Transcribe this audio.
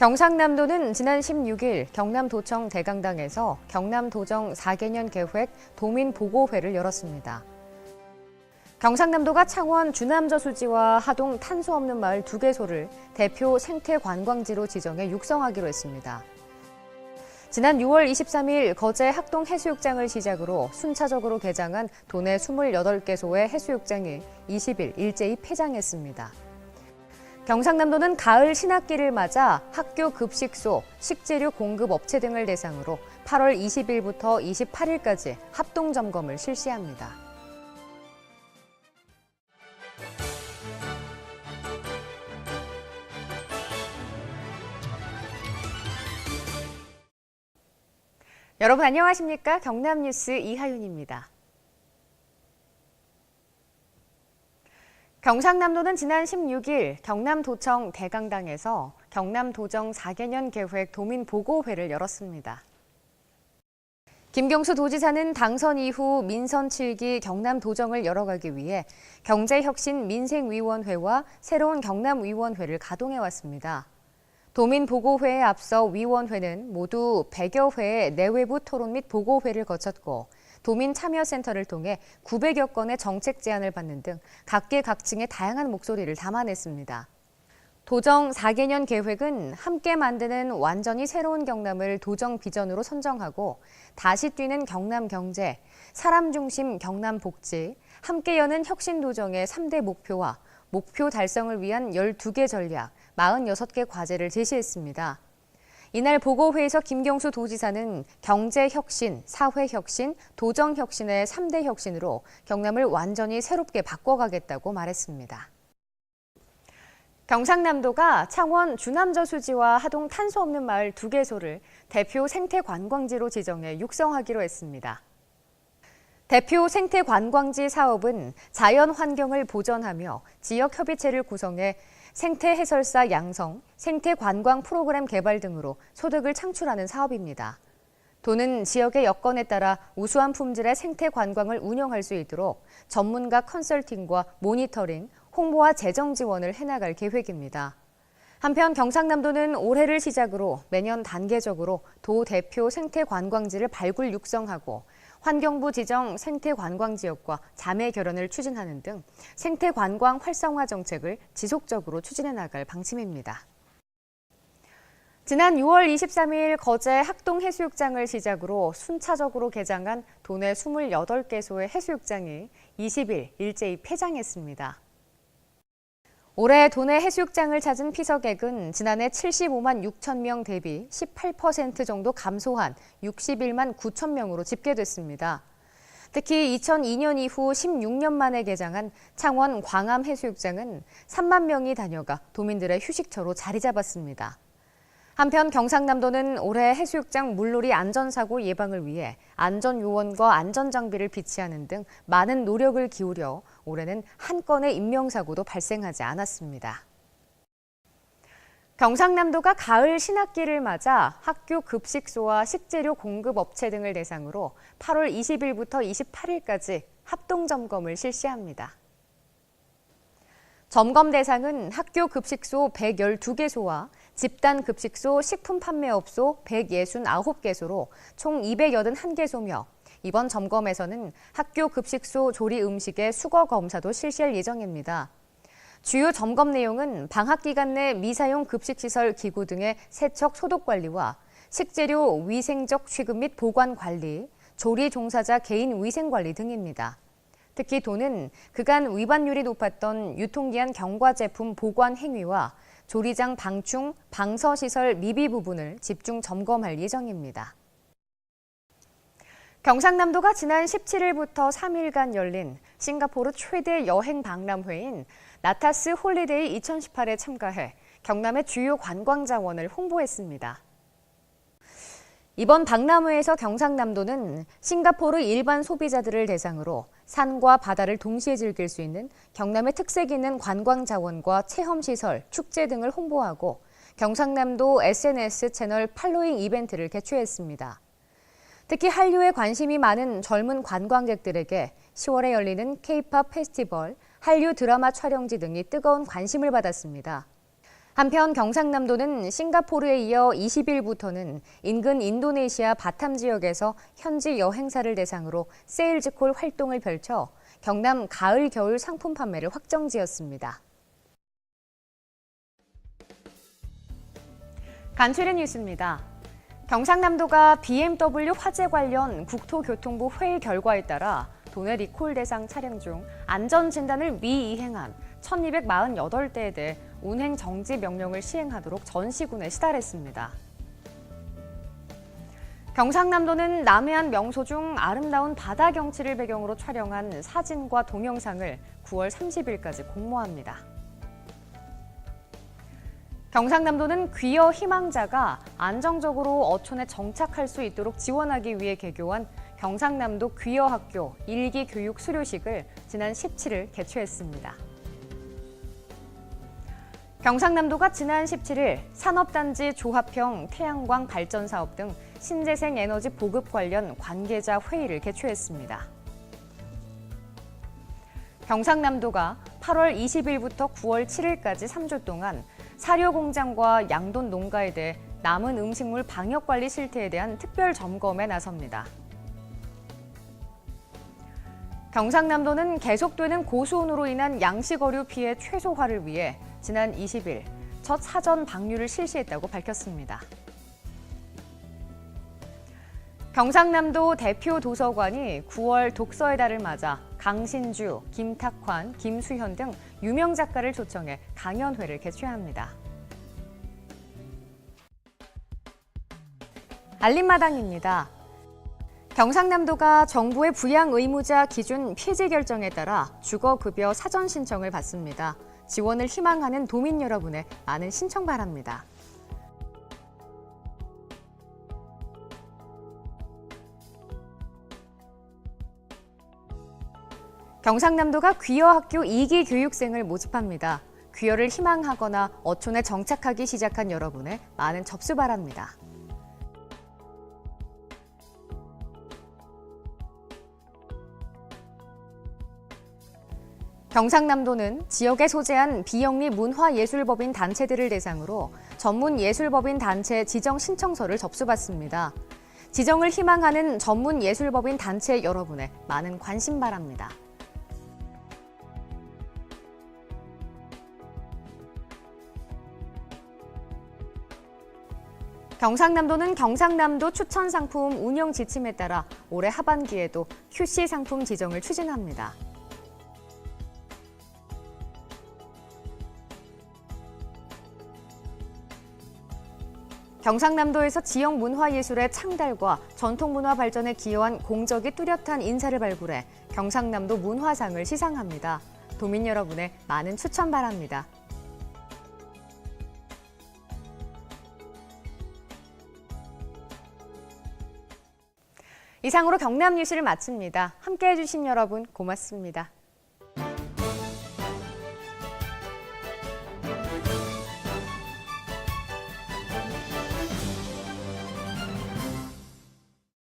경상남도는 지난 16일 경남도청 대강당에서 경남도정 4개년 계획 도민보고회를 열었습니다. 경상남도가 창원 주남저수지와 하동 탄소 없는 마을 2개소를 대표 생태관광지로 지정해 육성하기로 했습니다. 지난 6월 23일 거제 학동해수욕장을 시작으로 순차적으로 개장한 도내 28개소의 해수욕장이 20일 일제히 폐장했습니다. 경상남도는 가을 신학기를 맞아 학교 급식소, 식재료 공급 업체 등을 대상으로 8월 20일부터 28일까지 합동점검을 실시합니다. 여러분 안녕하십니까? 경남뉴스 이하윤입니다. 경상남도는 지난 16일 경남도청 대강당에서 경남도정 4개년 계획 도민보고회를 열었습니다. 김경수 도지사는 당선 이후 민선 7기 경남도정을 열어가기 위해 경제혁신 민생위원회와 새로운 경남위원회를 가동해왔습니다. 도민보고회에 앞서 위원회는 모두 100여 회의 내외부 토론 및 보고회를 거쳤고 도민참여센터를 통해 900여 건의 정책 제안을 받는 등 각계각층의 다양한 목소리를 담아냈습니다. 도정 4개년 계획은 함께 만드는 완전히 새로운 경남을 도정 비전으로 선정하고 다시 뛰는 경남 경제, 사람 중심 경남 복지, 함께 여는 혁신도정의 3대 목표와 목표 달성을 위한 12개 전략, 46개 과제를 제시했습니다. 이날 보고회에서 김경수 도지사는 경제혁신, 사회혁신, 도정혁신의 3대 혁신으로 경남을 완전히 새롭게 바꿔가겠다고 말했습니다. 경상남도가 창원 주남저수지와 하동 탄소 없는 마을 2개소를 대표 생태관광지로 지정해 육성하기로 했습니다. 대표 생태관광지 사업은 자연환경을 보전하며 지역협의체를 구성해 생태해설사 양성, 생태관광 프로그램 개발 등으로 소득을 창출하는 사업입니다. 도는 지역의 여건에 따라 우수한 품질의 생태관광을 운영할 수 있도록 전문가 컨설팅과 모니터링, 홍보와 재정 지원을 해나갈 계획입니다. 한편 경상남도는 올해를 시작으로 매년 단계적으로 도 대표 생태관광지를 발굴 육성하고 환경부 지정 생태관광지역과 자매 결연을 추진하는 등 생태관광 활성화 정책을 지속적으로 추진해 나갈 방침입니다. 지난 6월 23일 거제 학동해수욕장을 시작으로 순차적으로 개장한 도내 28개소의 해수욕장이 20일 일제히 폐장했습니다. 올해 도내 해수욕장을 찾은 피서객은 지난해 75만 6천 명 대비 18% 정도 감소한 61만 9천 명으로 집계됐습니다. 특히 2002년 이후 16년 만에 개장한 창원 광암해수욕장은 3만 명이 다녀가 도민들의 휴식처로 자리 잡았습니다. 한편 경상남도는 올해 해수욕장 물놀이 안전사고 예방을 위해 안전요원과 안전장비를 비치하는 등 많은 노력을 기울여 올해는 한 건의 인명사고도 발생하지 않았습니다. 경상남도가 가을 신학기를 맞아 학교 급식소와 식재료 공급 업체 등을 대상으로 8월 20일부터 28일까지 합동점검을 실시합니다. 점검 대상은 학교 급식소 112개소와 집단 급식소 식품 판매업소 169개소로 총 281개소며 이번 점검에서는 학교 급식소 조리 음식의 수거 검사도 실시할 예정입니다. 주요 점검 내용은 방학 기간 내 미사용 급식시설 기구 등의 세척 소독 관리와 식재료 위생적 취급 및 보관 관리, 조리 종사자 개인 위생 관리 등입니다. 특히 도는 그간 위반율이 높았던 유통기한 경과 제품 보관 행위와 조리장 방충, 방서시설 미비 부분을 집중 점검할 예정입니다. 경상남도가 지난 17일부터 3일간 열린 싱가포르 최대 여행 박람회인 나타스 홀리데이 2018에 참가해 경남의 주요 관광 자원을 홍보했습니다. 이번 박람회에서 경상남도는 싱가포르 일반 소비자들을 대상으로 산과 바다를 동시에 즐길 수 있는 경남의 특색 있는 관광 자원과 체험시설, 축제 등을 홍보하고 경상남도 SNS 채널 팔로잉 이벤트를 개최했습니다. 특히 한류에 관심이 많은 젊은 관광객들에게 10월에 열리는 K-팝 페스티벌, 한류 드라마 촬영지 등이 뜨거운 관심을 받았습니다. 한편 경상남도는 싱가포르에 이어 20일부터는 인근 인도네시아 바탐 지역에서 현지 여행사를 대상으로 세일즈콜 활동을 펼쳐 경남 가을 겨울 상품 판매를 확정지었습니다. 간추린 뉴스입니다. 경상남도가 BMW 화재 관련 국토교통부 회의 결과에 따라 도내 리콜 대상 차량 중 안전진단을 미이행한 1,248대에 대해 운행 정지 명령을 시행하도록 전시군에 시달했습니다. 경상남도는 남해안 명소 중 아름다운 바다 경치를 배경으로 촬영한 사진과 동영상을 9월 30일까지 공모합니다. 경상남도는 귀여 희망자가 안정적으로 어촌에 정착할 수 있도록 지원하기 위해 개교한 경상남도 귀여학교 1기 교육 수료식을 지난 17일 개최했습니다. 경상남도가 지난 17일 산업단지 조합형 태양광 발전 사업 등 신재생 에너지 보급 관련 관계자 회의를 개최했습니다. 경상남도가 8월 20일부터 9월 7일까지 3주 동안 사료 공장과 양돈 농가에 대해 남은 음식물 방역 관리 실태에 대한 특별 점검에 나섭니다. 경상남도는 계속되는 고수온으로 인한 양식어류 피해 최소화를 위해 지난 20일 첫 사전 방류를 실시했다고 밝혔습니다. 경상남도 대표 도서관이 9월 독서의 달을 맞아 강신주, 김탁환, 김수현 등 유명 작가를 초청해 강연회를 개최합니다. 알림마당입니다. 경상남도가 정부의 부양 의무자 기준 폐지 결정에 따라 주거급여 사전 신청을 받습니다. 지원을 희망하는 도민 여러분의 많은 신청 바랍니다. 경상남도가 귀여학교 2기 교육생을 모집합니다. 귀여를 희망하거나 어촌에 정착하기 시작한 여러분의 많은 접수 바랍니다. 경상남도는 지역에 소재한 비영리 문화예술법인 단체들을 대상으로 전문 예술법인 단체 지정 신청서를 접수받습니다. 지정을 희망하는 전문 예술법인 단체 여러분의 많은 관심 바랍니다. 경상남도는 경상남도 추천 상품 운영 지침에 따라 올해 하반기에도 QC 상품 지정을 추진합니다. 경상남도에서 지역 문화예술의 창달과 전통문화 발전에 기여한 공적이 뚜렷한 인사를 발굴해 경상남도 문화상을 시상합니다. 도민 여러분의 많은 추천 바랍니다. 이상으로 경남 뉴스를 마칩니다. 함께해 주신 여러분 고맙습니다.